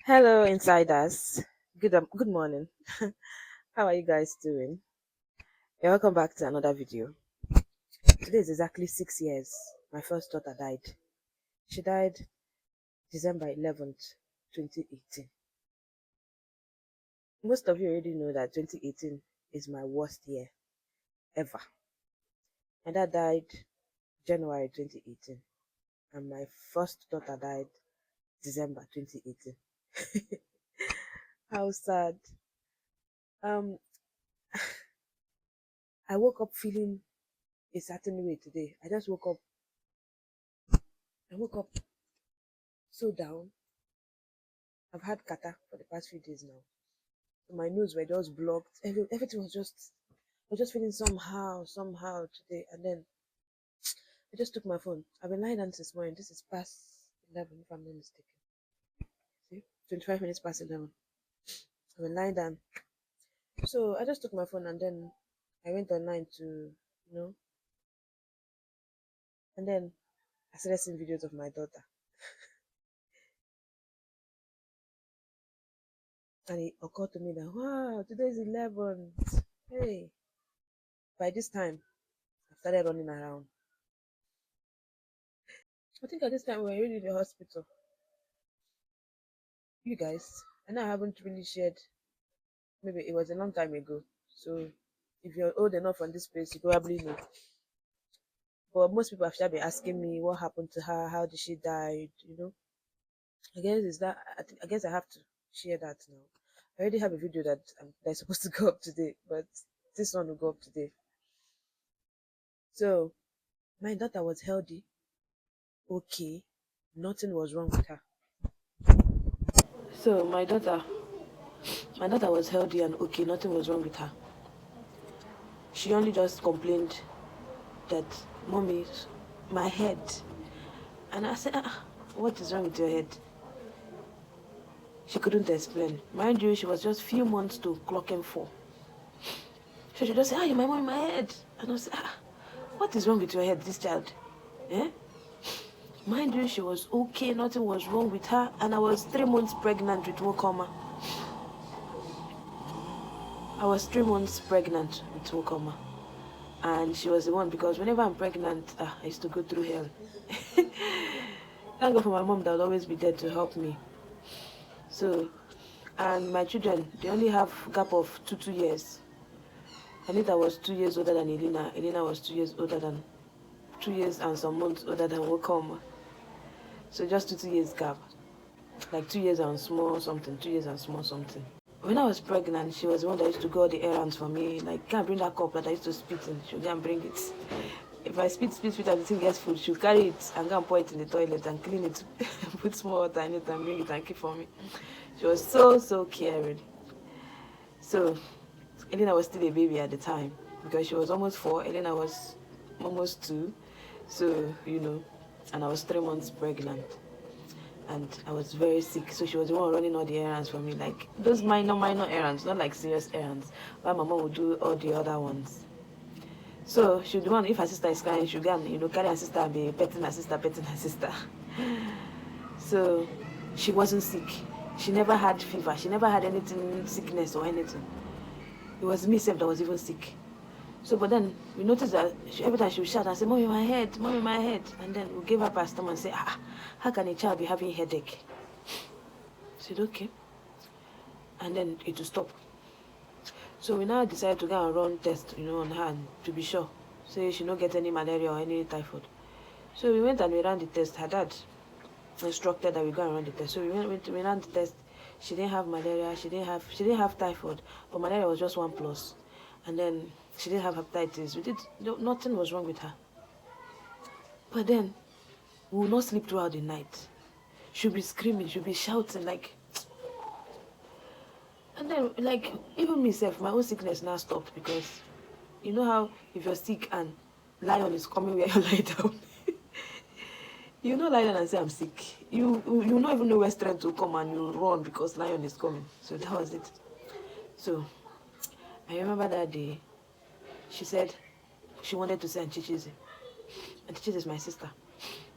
Hello, insiders. Good morning. How are you guys doing? Welcome back to another video. Today is exactly 6 years. My first daughter died. She died December 11th, 2018. Most of you already know that 2018 is my worst year ever. My dad died January 2018, and my first daughter died December 2018. How sad. Um, I woke up feeling a certain way today. I woke up so down. I've had kata for the past few days now. So my nose were just blocked. Everything I was just feeling somehow today. And then I just took my phone. I've been lying down this morning. This is past 11, if I'm not mistaken. See? 25 minutes past 11. I've been lying down. So I just took my phone and then I went online you know, and then I started seeing videos of my daughter. And it occurred to me that, wow, today is 11. Hey, by this time, I started running around. I think at this time we were already in the hospital. You guys, I know I haven't really shared, maybe it was a long time ago. So if you're old enough on this place, you probably know. But most people have been asking me what happened to her, how did she die. I guess is that I guess I have to share that now. I already have a video that's supposed to go up today, but this one will go up today. So my daughter was healthy, okay, nothing was wrong with her. So my daughter was healthy and okay, nothing was wrong with her. She only just complained that, mommy, my head. And I said, what is wrong with your head? She couldn't explain. Mind you, she was just few months to clocking 4. So she just said, you my mom in my head. And I said, what is wrong with your head, this child? Eh? Mind you, she was okay, nothing was wrong with her, and I was 3 months pregnant with Wokoma. I was 3 months pregnant with Wokoma. And she was the one, because whenever I'm pregnant, I used to go through hell. Thank God for my mom that will always be there to help me. So, and my children, they only have gap of two years. Anita was 2 years older than Elena. Elena was 2 years and some months older than Wokoma. So just 2 years gap. Like 2 years and small something, 2 years and small something. When I was pregnant, she was the one that used to go all the errands for me. Like, can't bring that cup that I used to spit in. She'll go and bring it. If I spit, and the thing gets full, she'll carry it and go and pour it in the toilet and clean it, put small water in it and bring it and keep for me. She was so caring. So, Elena was still a baby at the time because she was almost 4. Elena was almost 2. So, and I was 3 months pregnant. And I was very sick, so she was the one running all the errands for me, like those minor errands, not like serious errands, while my mom would do all the other ones. So she would want, if her sister is crying, she would go and carry her sister and be petting her sister. So she wasn't sick. She never had fever. She never had anything, sickness or anything. It was me self that was even sick. So, but then we noticed that every time she would shout and say, "Mommy, my head, mommy, my head," and then we gave her paracetamol and say, how can a child be having headache? I said, okay. And then it will stop. So we now decided to go and run test, on her to be sure. Say she don't get any malaria or any typhoid. So we went and we ran the test. Her dad instructed that we go and run the test. So we ran the test. She didn't have malaria. She didn't have typhoid, but malaria was just 1 plus. And then she didn't have hepatitis. Nothing was wrong with her. But then we will not sleep throughout the night. She'll be screaming. She'll be shouting like. And then, like, even myself, my own sickness now stopped because you know how if you're sick and lion is coming where you lie down, you know lie down and say I'm sick. You not even know where strength will come and you run because lion is coming. So that was it. So I remember that day, she said she wanted to see Auntie Chichi. Auntie Chichi is my sister.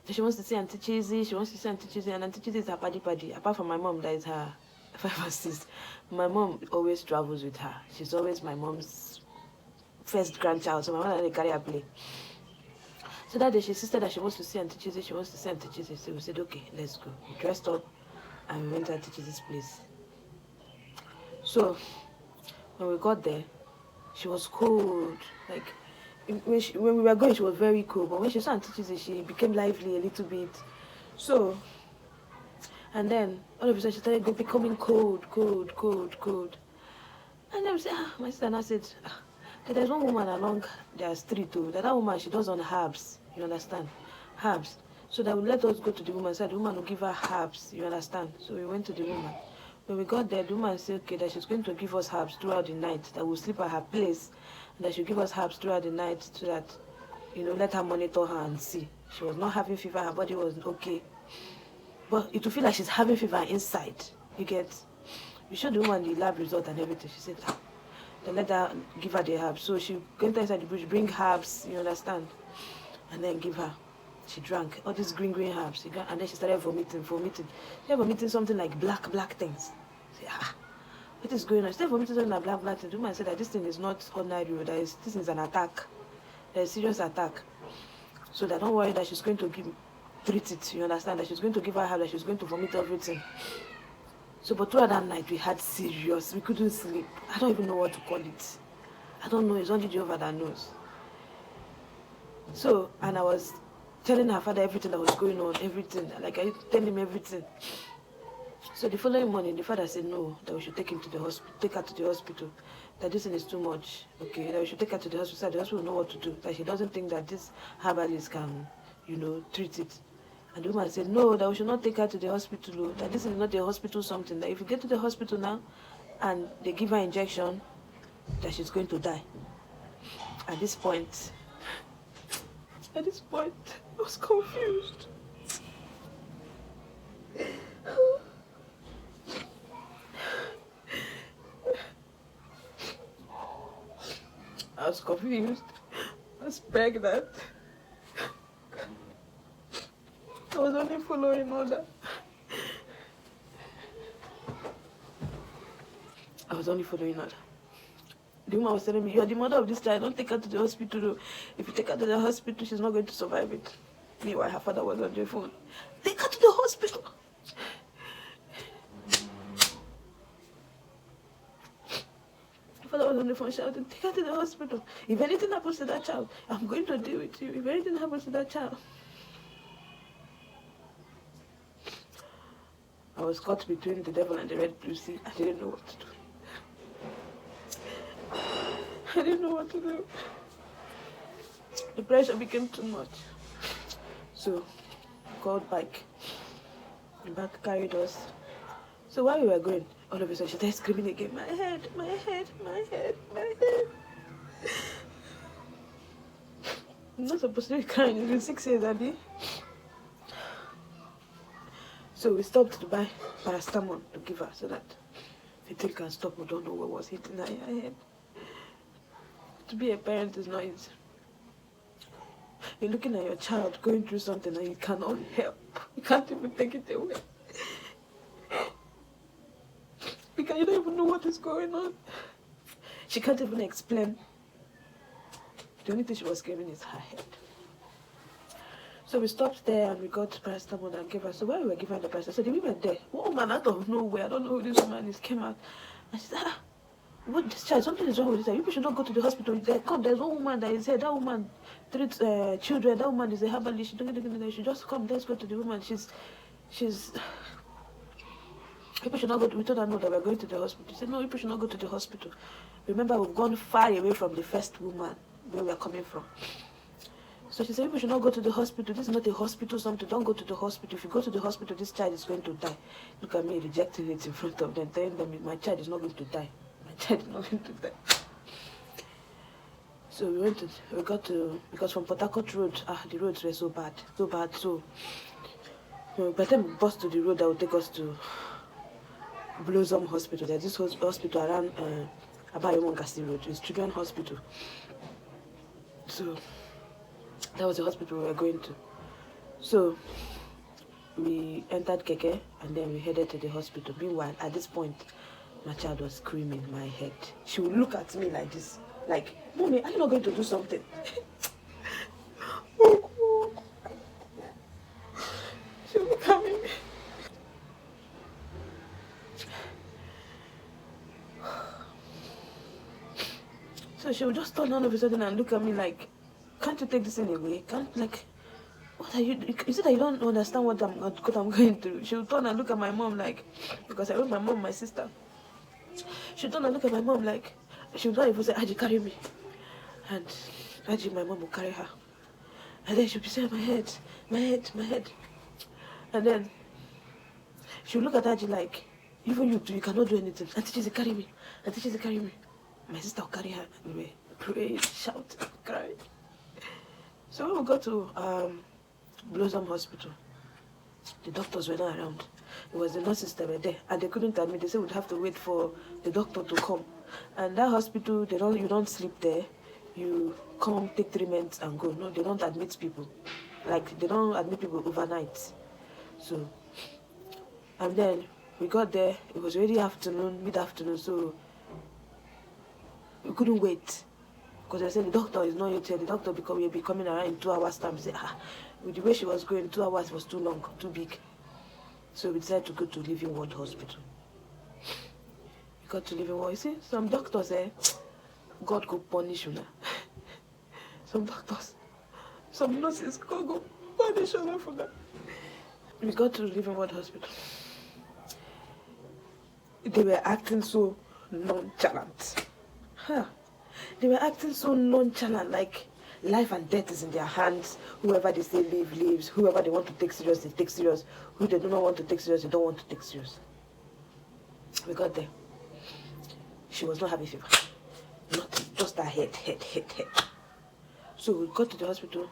She wants to see Auntie Chizzy. She wants to see Auntie Chizzy, and Auntie Chizzy is her paddy. Apart from my mom, that is her 5 or 6. My mom always travels with her. She's always my mom's first grandchild, so my mother they carry her play. So that day she insisted that she wants to see Auntie Chizzy. She wants to see Auntie Chizzy. So we said, okay, let's go. We dressed up and we went to Auntie Chizzy's place. So when we got there, she was cold. Like when we were going, she was very cool. But when she saw Auntie Chizzy, she became lively a little bit. So, and then all of a sudden she started becoming cold. And then we said, my sister now said, there's one woman along their street too. That woman, she does on herbs. You understand? Herbs. So they would let us go to the woman. So the woman will give her herbs. You understand? So we went to the woman. When we got there, the woman said, okay, that she's going to give us herbs throughout the night. That we'll sleep at her place. And that she'll give us herbs throughout the night so that, let her monitor her and see. She was not having fever. Her body was okay. But it will feel like she's having fever inside. You get? We showed the woman the lab result and everything. She said, they let her give her the herbs. So she went inside the bush, bring herbs, you understand? And then give her. She drank all these green herbs. And then she started vomiting. She started vomiting something like black things. Say, what is going on? She started vomiting something like black things. The woman said that this thing is not ordinary. This is an attack. There's a serious attack. So that don't worry that she's going to treat it. You understand? That she's going to give her herb, that she's going to vomit everything. So, but throughout that night, we had serious. We couldn't sleep. I don't even know what to call it. I don't know. It's only Jehovah that knows. So, and I was telling her father everything that was going on, everything. Like, I tell him everything. So the following morning, the father said no, that we should take her to the hospital. That this thing is too much. Okay, that we should take her to the hospital. So the hospital will know what to do. That she doesn't think that this herbalist can, treat it. And the woman said, no, that we should not take her to the hospital, that this is not a hospital something, that if you get to the hospital now and they give her injection, that she's going to die. At this point, I was confused. I was confused. I was pregnant. I was only following order. The woman was telling me, you are the mother of this child, don't take her to the hospital. If you take her to the hospital, she's not going to survive it. Meanwhile, her father was on the phone. Take her to the hospital. Her father was on the phone shouting, take her to the hospital. If anything happens to that child, I'm going to deal with you. If anything happens to that child. I was caught between the devil and the red blue sea. I didn't know what to do. The pressure became too much. So, I called bike. The bike carried us. So while we were going, all of a sudden she started screaming again, my head. I'm not supposed to be crying. It's been 6 years, Abby. So we stopped to buy paracetamol to give her so that the thing can stop. We don't know what was hitting her head. To be a parent is not easy. You're looking at your child going through something and you cannot help. You can't even take it away. Because you don't even know what is going on. She can't even explain. The only thing she was screaming is her head. So we stopped there and we got paracetamol and gave her. So while we were giving her the paracetamol, so the women there, one woman out of nowhere, I don't know who this woman is, came out. And she said, what, this child, something is wrong with this child. You should not go to the hospital. There's one woman that is here. That woman treats children. That woman is a herbalist. She should just come. Let's go to the woman. She's. People should not go to, we told her no, that we're going to the hospital. She said, no, people should not go to the hospital. Remember, we've gone far away from the first woman where we're coming from. So she said, people should not go to the hospital. This is not a hospital, something. Don't go to the hospital. If you go to the hospital, this child is going to die. Look at me rejecting it in front of them, telling them my child is not going to die. My child is not going to die. So we got to, because from Port Harcourt Road, the roads were so bad. So by the time we bus to the road that would take us to Blossom Hospital. There's this hospital around Abayomongasi Road. It's Children's Hospital. So that was the hospital we were going to. So we entered Keke and then we headed to the hospital. Meanwhile, at this point, my child was screaming in my head. She would look at me like this, like, Mommy, are you not going to do something? She would look at me. So she would just turn all of a sudden and look at me like, can't you take this in away? Can't, like, what are you, is it that you don't understand what I'm going through? She would turn and look at my mom like, because I wrote my mom, my sister. She would turn and look at my mom like, she would not even say, Aji, carry me. And Aji, my mom would carry her. And then she would be saying, my head, my head, my head. And then she would look at Aji like, even you too, you cannot do anything. Auntie Chizzy, carry me. Auntie Chizzy, carry me. My sister would carry her and we pray, shout, cry. So when we got to Blossom Hospital, the doctors were not around. It was the nurses that were there, and they couldn't admit. They said we'd have to wait for the doctor to come. And that hospital, you don't sleep there. You come, take treatment, and go. No, they don't admit people. Like they don't admit people overnight. So, and then we got there. It was already afternoon, mid-afternoon. So we couldn't wait because they said the doctor is not yet here. The doctor will be coming around in 2 hours time. We said, with the way she was going, 2 hours was too long, too big. So we decided to go to Living Ward Hospital. We got to Living Ward. You see, some doctors, God could punish you now. Some doctors, some nurses, God go punish you for that. We got to Living Ward Hospital. They were acting so nonchalant. They were acting so nonchalant, like life and death is in their hands. Whoever they say leave, leaves. Whoever they want to take serious, they take serious. Who they do not want to take serious, they don't want to take serious. We got there. She was not having fever. Nothing. Just her head. So we got to the hospital.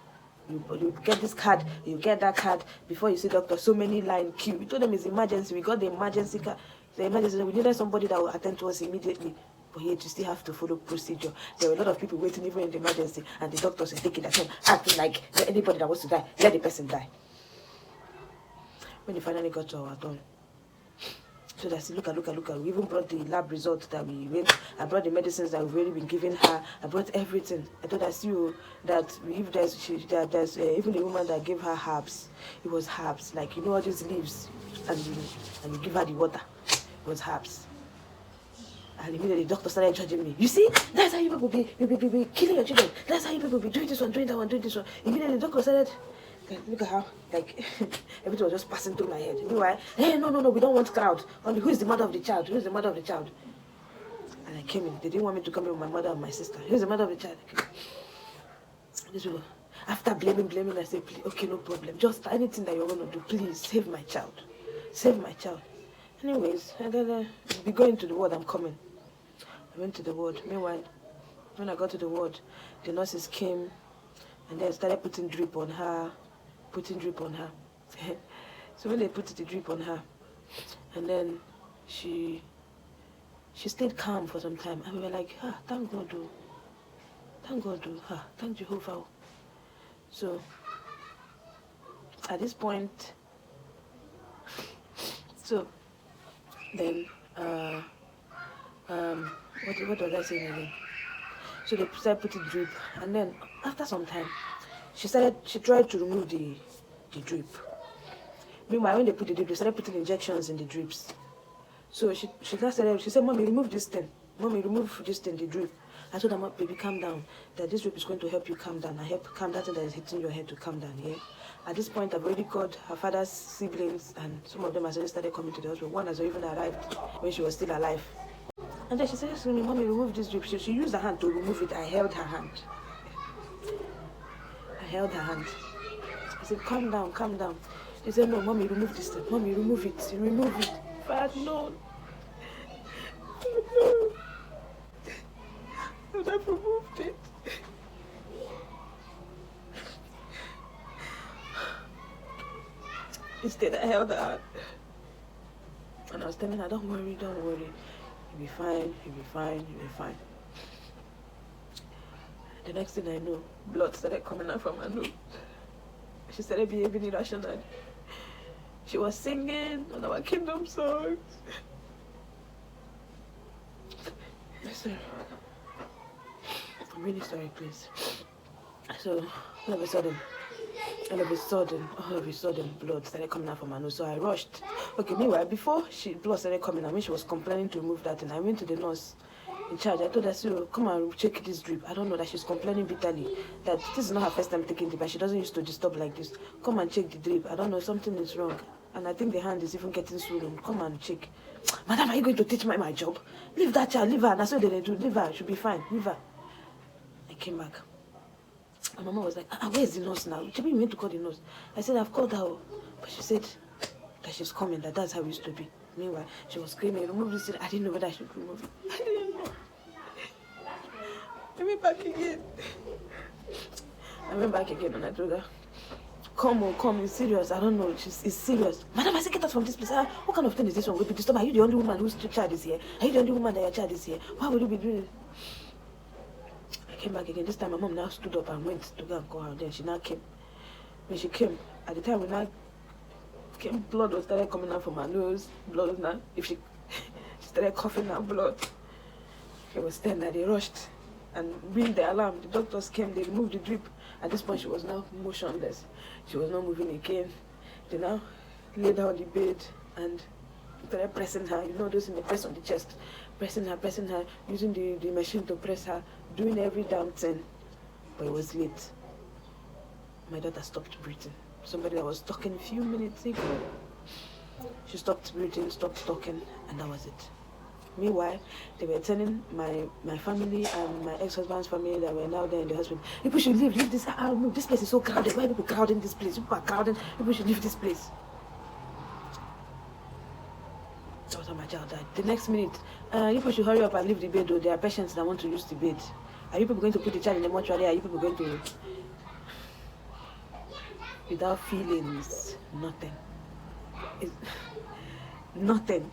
You get this card, you get that card. Before you see doctor, so many line queue. We told them it's emergency. We got the emergency card. The emergency, we needed somebody that will attend to us immediately. But yet you still have to follow procedure. There were a lot of people waiting even in the emergency, and the doctors were taking their time, acting like anybody that wants to die, let the person die. When they finally got to our turn, so that's look. We even brought the lab results that we went. I brought the medicines that we've already been giving her. I brought everything. I told us that if there's even the woman that gave her herbs, it was herbs, like all these leaves, and you give her the water. It was herbs. And immediately the doctor started judging me. You see, that's how you people be killing your children. That's how you people be doing this one, doing that one, doing this one. Immediately the doctor started, look at how, like, everything was just passing through my head. Meanwhile, hey, no, we don't want crowd. Only who is the mother of the child? Who is the mother of the child? And I came in. They didn't want me to come in with my mother and my sister. Who is the mother of the child? This people, after blaming, I said, please, okay, no problem. Just anything that you're going to do, please, save my child. Save my child. Anyways, and then we go into the ward. I'm coming. I went to the ward. Meanwhile, when I got to the ward, the nurses came and they started putting drip on her. So when they put the drip on her, and then she stayed calm for some time, and we were like, thank God, thank Jehovah. So at this point, so then what was I saying again? So they started putting drip, and then after some time, she tried to remove the drip. Meanwhile, when they put the drip, they started putting injections in the drips. So she said, Mommy, remove this thing. Mommy, remove this thing, the drip. I told her, baby, calm down. That this drip is going to help you calm down. I help calm that thing that is hitting your head to calm down, yeah? At this point, I've already called her father's siblings, and some of them has already started coming to the hospital. One has even arrived when she was still alive. And then she said to me, Mommy, remove this drip. She used her hand to remove it. I held her hand. I said, calm down. She said, no, Mommy, remove this thing. Mommy, remove it. Remove it. If I had known. I would have removed it. Instead, I held her hand. And I was telling her, don't worry. You'll be fine. The next thing I know, blood started coming out from her nose. She started behaving irrationally. She was singing on our kingdom songs. Sorry. I'm really sorry, please. So all of a sudden, blood started coming out from her nose. So I rushed. Okay, meanwhile, before blood started coming out, when she was complaining to remove that, and I went to the nurse in charge. I told her, so come and check this drip. I don't know, that she's complaining bitterly that this is not her first time taking drip and she doesn't used to disturb like this. Come and check the drip. I don't know, something is wrong. And I think the hand is even getting swollen. Come and check. Madam, are you going to teach my job? Leave that child, leave her. That's what they do. Leave her, she'll be fine. Leave her. I came back. My mama was like, where's the nurse now? Maybe you went to call the nurse. I said, I've called her. But she said that she's coming, that's how it used to be. Meanwhile, she was screaming, remove this thing. I didn't know whether I should remove it. I didn't know. I went back again. And I told her, come, it's serious. I don't know, it's serious. Madam, I said, get us from this place. What kind of thing is this one? Will be disturbed? Are you the only woman whose child is here? Are you the only woman that your child is here? Why would you be doing it? I came back again. This time my mom now stood up and went to go and call her. Then she now came. When she came, at the time when I came, blood was started coming out from her nose. Blood was now, she started coughing out blood. It was then that they rushed and ringed the alarm. The doctors came, they removed the drip. At this point, she was now motionless. She was not moving again. They now laid her on the bed and started pressing her. You know, those in the press on the chest. Pressing her, using the machine to press her, doing every damn thing. But it was late. My daughter stopped breathing. Somebody that was talking a few minutes ago. She stopped breathing, stopped talking, and that was it. Meanwhile, they were telling my family and my ex-husband's family that were now there in the hospital, people should leave this. This place is so crowded. Why are people crowding this place? People are crowding. People should leave this place. That was how my child died. The next minute, people should hurry up and leave the bed, though. There are patients that want to use the bed. Are you people going to put the child in the mortuary? Are you people going to... Without feelings, nothing. Nothing.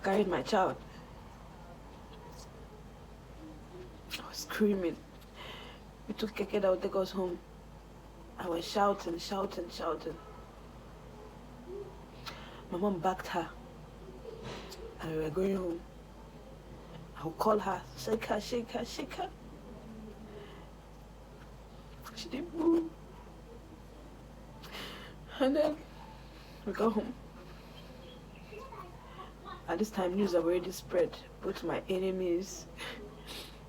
Carried my child. I was screaming. We took Keke that would take us home. I was shouting. My mom backed her. And we were going home. I would call her, shake her. She didn't move. And then we got home. At this time, news had already spread. Both my enemies,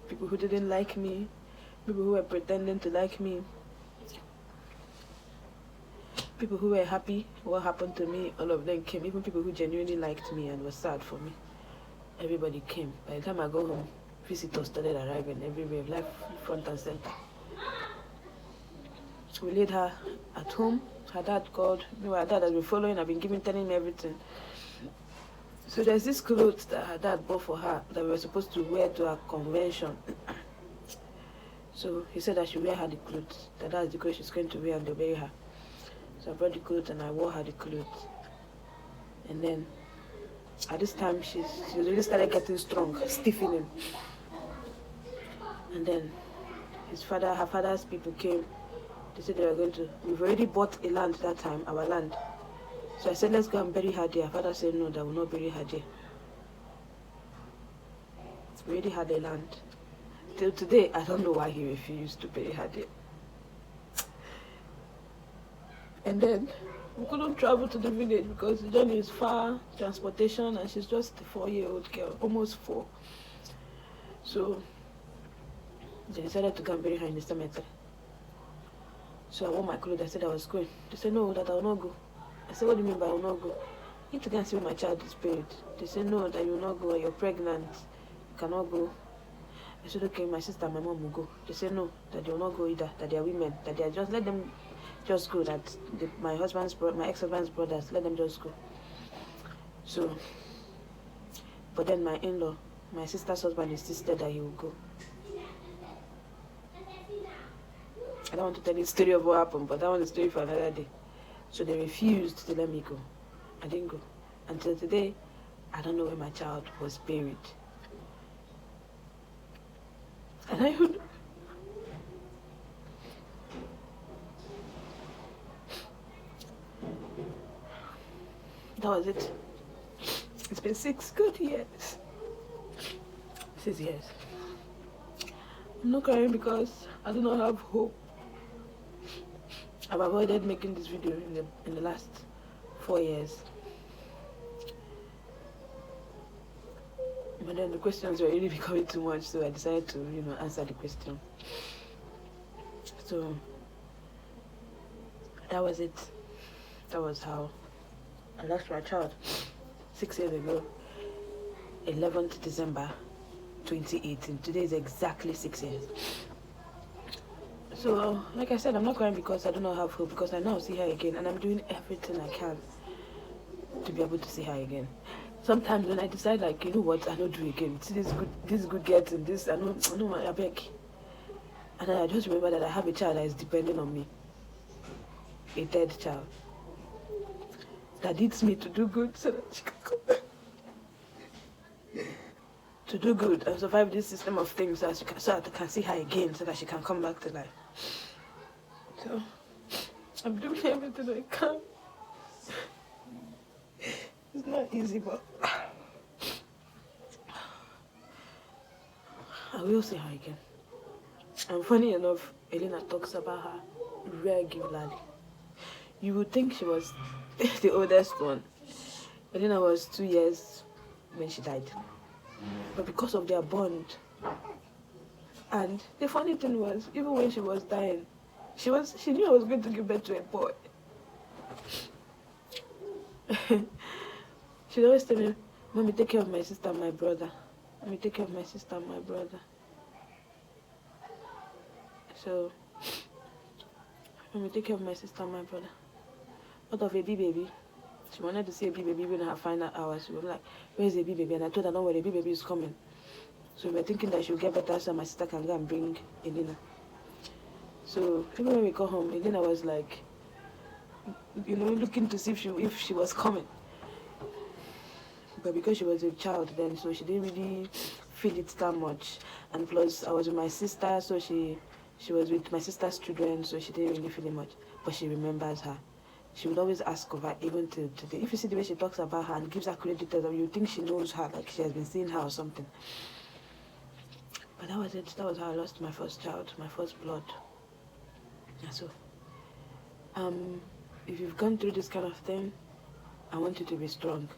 people who didn't like me, people who were pretending to like me, people who were happy what happened to me, all of them came. Even people who genuinely liked me and were sad for me. Everybody came. By the time I go home, visitors started arriving everywhere, left, front and center. We laid her at home. Her dad called. Her dad has been following. I've been telling me everything. So there's this clothes that her dad bought for her that we were supposed to wear to her convention. So he said I should wear her the clothes. That's the clothes she's going to wear and they'll bury her. So I brought the clothes and I wore her the clothes. And then at this time she really started getting strong, stiffening. And then her father's people came. They said they were going to, we've already bought a land that time, our land. So I said, let's go and bury her there. Her father said, no, that will not bury her there. We already had a land. Till today, I don't know why he refused to bury her there. And then we couldn't travel to the village because the journey is far, transportation, and she's just a 4-year-old girl, almost 4. So they decided to go and bury her in the cemetery. So I wore my clothes. I said I was going. They said, no, that I will not go. I said, what do you mean by I will not go? You need to go and see where my child is buried. They said, no, that you will not go. You're pregnant. You cannot go. I said, okay, my sister and my mom will go. They said, no, that they will not go either. That they are women. That they are just, let them just go. That my ex-husband's brothers, let them just go. So, but then my in-law, my sister's husband insisted that he will go. I don't want to tell you the story of what happened, but that was the story for another day. So they refused to let me go. I didn't go. Until today, I don't know where my child was buried. And that was it. It's been 6 good years. 6 years. I'm not crying because I do not have hope. I've avoided making this video in the last 4 years. But then the questions were really becoming too much, so I decided to, answer the question. So that was it. That was how I lost my child 6 years ago, 11th December 2018. Today is exactly 6 years. So, like I said, I'm not crying because I do not have hope, because I know I'll see her again, and I'm doing everything I can to be able to see her again. Sometimes when I decide, like, you know what, I don't do again. See this good getting this, I know I beg. And then I just remember that I have a child that is depending on me. A dead child. That needs me to do good so that she can come back. To do good and survive this system of things so that I can see her again, so that she can come back to life. So, I'm doing everything I can. It's not easy, but I will see her again. And funny enough, Elena talks about her regularly. You would think she was the oldest one. Elena was 2 years when she died. But because of their bond, and the funny thing was, even when she was dying, she knew I was going to give birth to a boy. She'd always tell me, "Mommy, take care of my sister and my brother. Mommy, take care of my sister and my brother." So, "Mommy, take care of my sister and my brother." What of a baby? She wanted to see a baby even in her final hours. She was like, "Where's the baby?" And I told her, "Don't worry, the baby is coming." So we were thinking that she'll get better so my sister can go and bring Elena. So even when we got home, Elena was like, looking to see if she was coming. But because she was a child then, so she didn't really feel it that much. And plus, I was with my sister, so she was with my sister's children, so she didn't really feel it much. But she remembers her. She would always ask of her, even till today. If you see the way she talks about her and gives her credit details, you think she knows her, like she has been seeing her or something. But that was it. That was how I lost my first child, my first blood. And so, if you've gone through this kind of thing, I want you to be strong.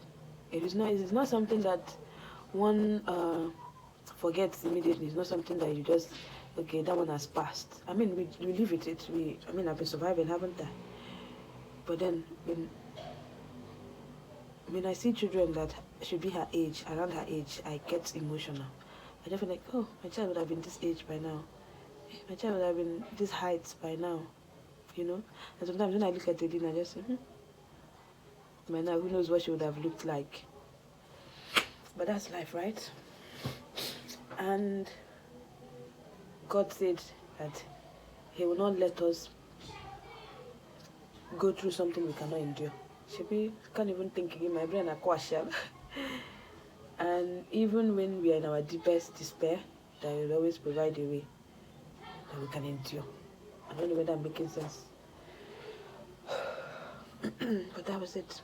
It's not something that one forgets immediately. It's not something that you just, okay, that one has passed. I mean, we live with it. I've been surviving, haven't I? But then, when I see children that should be her age, around her age, I get emotional. I just feel like, oh, my child would have been this age by now. My child would have been this height by now. And sometimes when I look at Elena, I just say, by now, who knows what she would have looked like. But that's life, right? And God said that He will not let us go through something we cannot endure. Shebi, can't even think in my brain, and even when we are in our deepest despair, that will always provide a way that we can endure. I don't know whether I'm making sense. But that was it.